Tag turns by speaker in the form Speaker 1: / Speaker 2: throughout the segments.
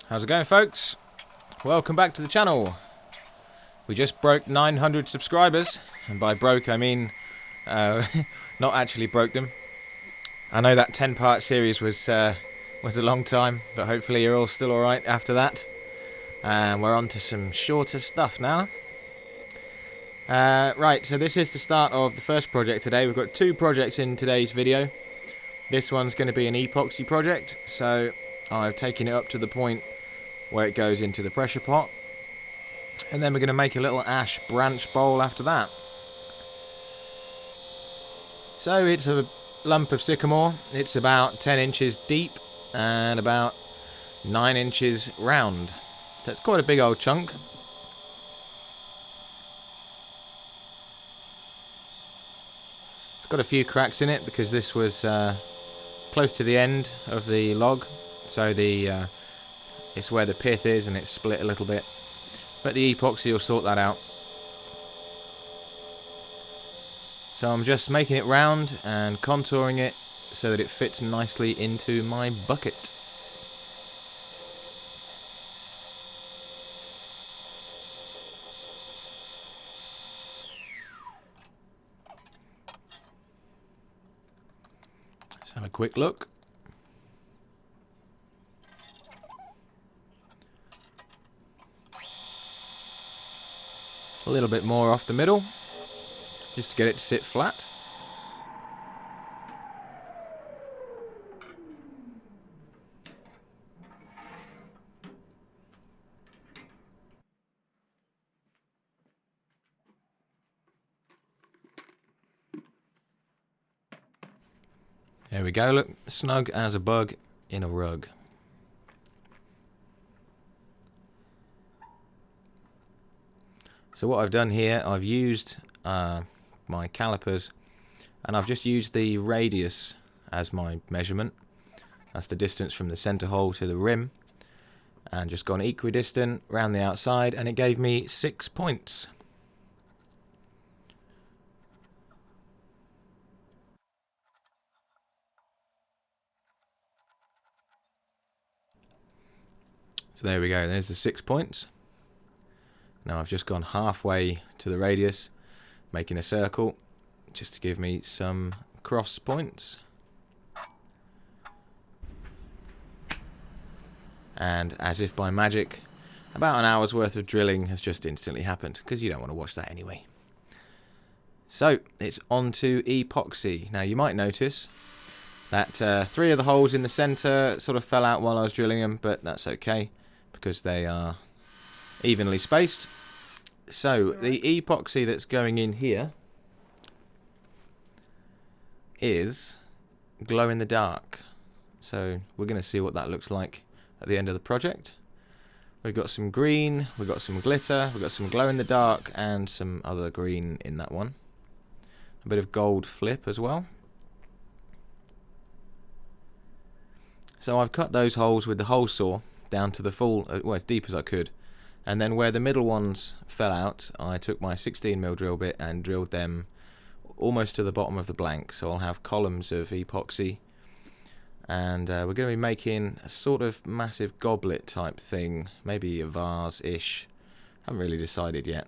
Speaker 1: How's it going, folks? Welcome back to the channel. We just broke 900 subscribers, and by broke I mean not actually broke them. I know that 10-part series was a long time, but hopefully you're all still alright after that. And we're on to some shorter stuff now. Right, so this is the start of the first project today. We've got two projects in today's video. This one's going to be an epoxy project, so I've taken it up to the point where it goes into the pressure pot, and then we're going to make a little ash branch bowl after that. So it's a lump of sycamore. It's about 10 inches deep and about 9 inches round. So it's quite a big old chunk. It's got a few cracks in it because this was close to the end of the log, so it's where the pith is and it's split a little bit, but the epoxy will sort that out. So I'm just making it round and contouring it so that it fits nicely into my bucket. Let's have a quick look. A little bit more off the middle, just to get it to sit flat. There we go, look, snug as a bug in a rug. So what I've done here, I've used my calipers, and I've just used the radius as my measurement. That's the distance from the center hole to the rim, and just gone equidistant around the outside, and it gave me 6 points. So there we go, there's the 6 points. Now I've just gone halfway to the radius, making a circle, just to give me some cross points. And as if by magic, about an hour's worth of drilling has just instantly happened, because you don't want to watch that anyway. So, it's on to epoxy. Now you might notice that 3 of the holes in the centre sort of fell out while I was drilling them, but that's okay, because they are evenly spaced. So the epoxy that's going in here is glow in the dark. So we're going to see what that looks like at the end of the project. We've got some green, we've got some glitter, we've got some glow in the dark, and some other green in that one. A bit of gold flip as well. So I've cut those holes with the hole saw down to the full, well, as deep as I could. And then where the middle ones fell out, I took my 16mm drill bit and drilled them almost to the bottom of the blank. So I'll have columns of epoxy. And we're going to be making a sort of massive goblet type thing. Maybe a vase-ish. Haven't really decided yet.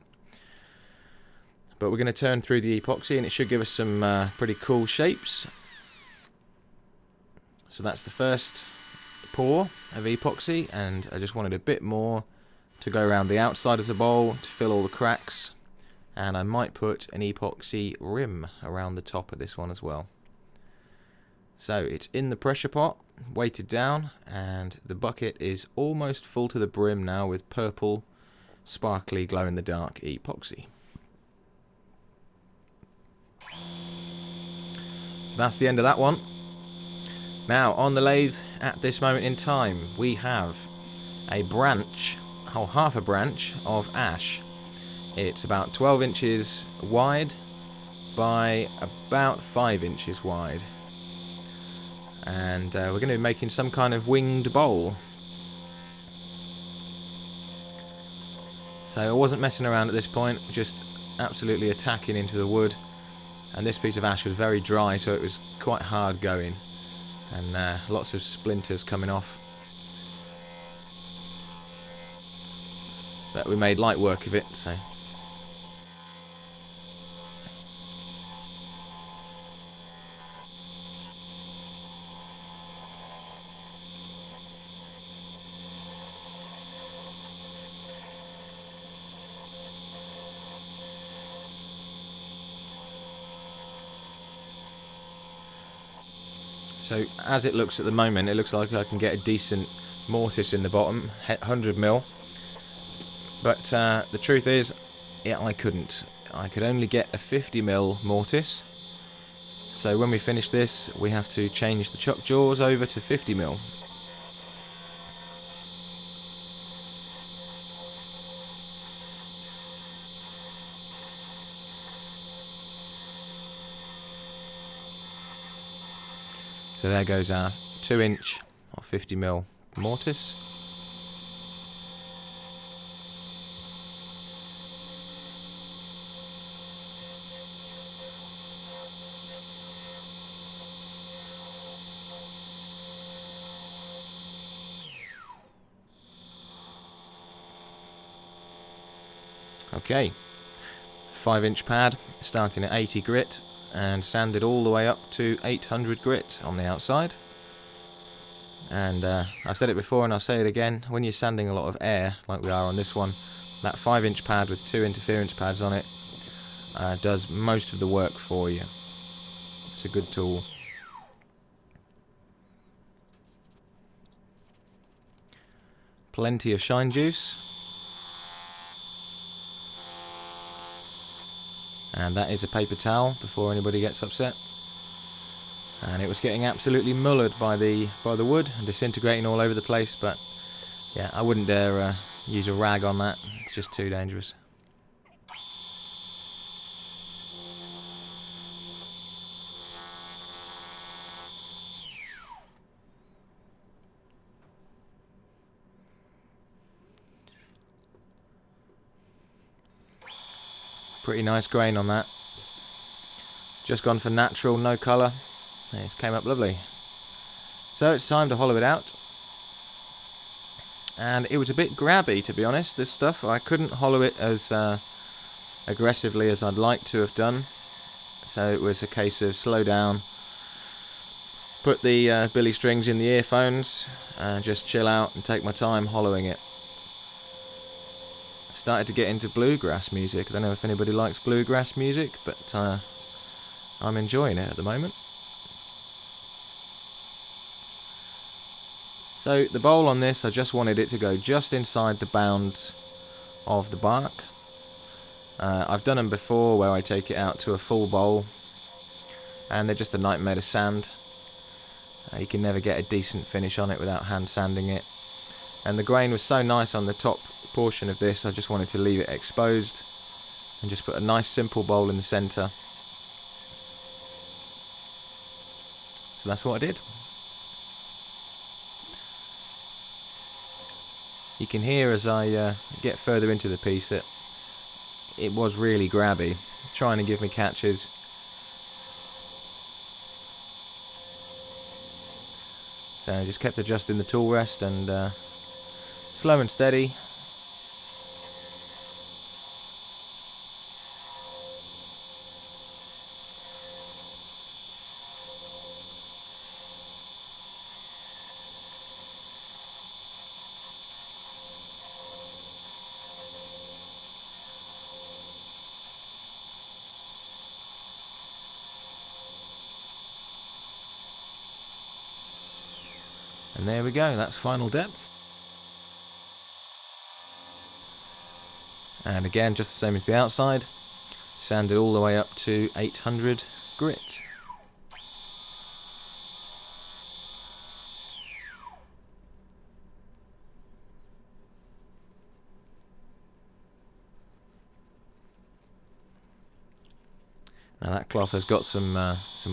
Speaker 1: But we're going to turn through the epoxy and it should give us some pretty cool shapes. So that's the first pour of epoxy, and I just wanted a bit more to go around the outside of the bowl to fill all the cracks, and I might put an epoxy rim around the top of this one as well. So it's in the pressure pot, weighted down, and the bucket is almost full to the brim now with purple, sparkly, glow-in-the-dark epoxy. So that's the end of that one. Now, on the lathe at this moment in time, we have a branch, half a branch of ash. It's about 12 inches wide by about 5 inches wide. And we're going to be making some kind of winged bowl. So I wasn't messing around at this point, just absolutely attacking into the wood. And this piece of ash was very dry, so it was quite hard going. And lots of splinters coming off. but we made light work of it, so. So as it looks at the moment, it looks like I can get a decent mortise in the bottom, 100mm. But the truth is, I couldn't. I could only get a 50mm mortise. So when we finish this, we have to change the chuck jaws over to 50mm. So there goes our 2-inch or 50mm mortise. Okay, 5-inch pad starting at 80 grit and sanded all the way up to 800 grit on the outside. And I've said it before and I'll say it again, when you're sanding a lot of air like we are on this one, that 5-inch pad with 2 interference pads on it does most of the work for you. It's a good tool. Plenty of shine juice. And that is a paper towel before anybody gets upset. And it was getting absolutely mullered by the wood and disintegrating all over the place, but yeah, I wouldn't dare use a rag on that. It's just too dangerous. Pretty nice grain on that. Just gone for natural, no colour. It came up lovely. So it's time to hollow it out. And it was a bit grabby, to be honest, this stuff. I couldn't hollow it as aggressively as I'd like to have done. So it was a case of slow down, put the billy strings in the earphones, and just chill out and take my time hollowing it. Started to get into bluegrass music. I don't know if anybody likes bluegrass music, but I'm enjoying it at the moment. So the bowl on this, I just wanted it to go just inside the bounds of the bark. I've done them before where I take it out to a full bowl and they're just a nightmare to sand. You can never get a decent finish on it without hand sanding it. And the grain was so nice on the top portion of this, I just wanted to leave it exposed and just put a nice simple bowl in the centre. So that's what I did. You can hear as I get further into the piece that it was really grabby, trying to give me catches. So I just kept adjusting the tool rest and slow and steady. And there we go, that's final depth. And again, just the same as the outside, sanded all the way up to 800 grit. Now that cloth has got some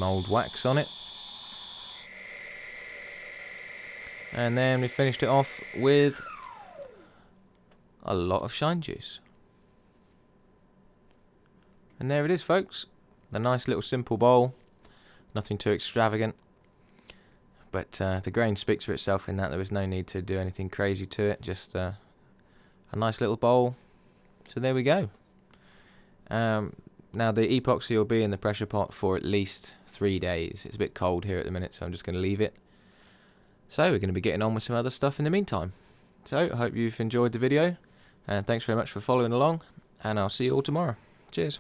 Speaker 1: old wax on it. And then we finished it off with a lot of shine juice. And there it is, folks. A nice little simple bowl. Nothing too extravagant. But the grain speaks for itself in that there was no need to do anything crazy to it. Just a a nice little bowl. So there we go. Now the epoxy will be in the pressure pot for at least 3 days. It's a bit cold here at the minute, so I'm just going to leave it. So we're going to be getting on with some other stuff in the meantime. So I hope you've enjoyed the video, and thanks very much for following along, and I'll see you all tomorrow. Cheers.